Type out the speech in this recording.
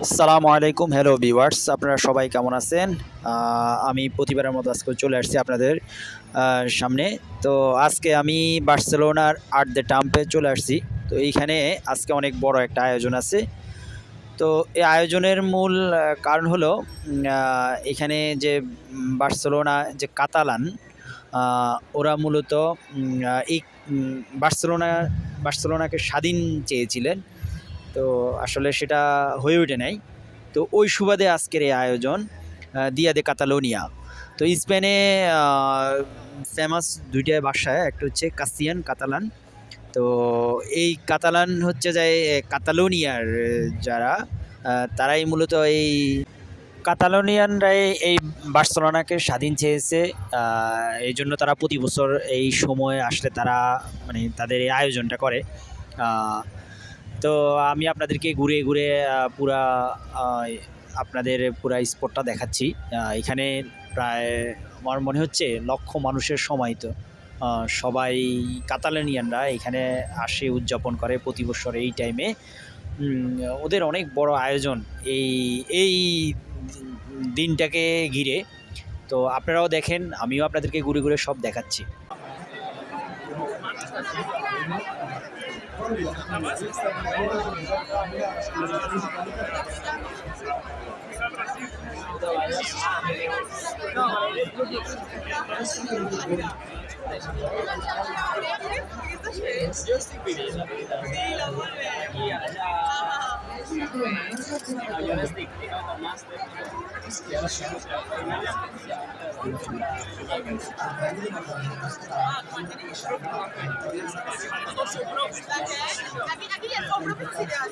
আসসালামু আলাইকুম, hello viewers, আপনারা সবাই কেমন আছেন? আমি প্রতিবারের মতো আজকে চলে আসছি আপনাদের সামনে। তো আজকে আমি বার্সেলোনার আট দ্য টাম্পে চলে আসছি। তো এইখানে আজকে অনেক বড় একটা আয়োজন আছে। তো এই আয়োজনের মূল কারণ হলো এখানে যে বার্সেলোনা যে কাতালান, ওরা মূলত এই বার্সেলোনা বার্সেলোনাকে স্বাধীন চেয়েছিলেন। তো আসলে সেটা হয়ে ওঠে নাই। তো ওই সুবাদে আজকের এই আয়োজন দিয়া দে কাতালোনিয়া। তো স্পেনে ফেমাস দুইটা ভাষায়, একটা হচ্ছে কাস্তিয়ান, কাতালান। তো এই কাতালান হচ্ছে যে কাতালোনিয়ার যারা তারাই মূলত এই কাতালোনিয়ানরাই এই বার্সেলোনাকে স্বাধীন চেয়েছে। এই জন্য তারা প্রতি বছর এই সময় আসলে তারা মানে তাদের এই আয়োজনটা করে। তো আমি আপনাদেরকে ঘুরে ঘুরে পুরা আপনাদের পুরা স্পটটা দেখাচ্ছি। এখানে প্রায় আমার মনে হচ্ছে লক্ষ মানুষের সমাহিত। সবাই কাতালানিয়ানরা এখানে আসে, উদযাপন করে প্রতি বছর এই টাইমে। ওদের অনেক বড় আয়োজন এই এই দিনটাকে ঘিরে। তো আপনারাও দেখেন, আমিও আপনাদেরকে ঘুরে ঘুরে সব দেখাচ্ছি। Aquí ya compro ideas.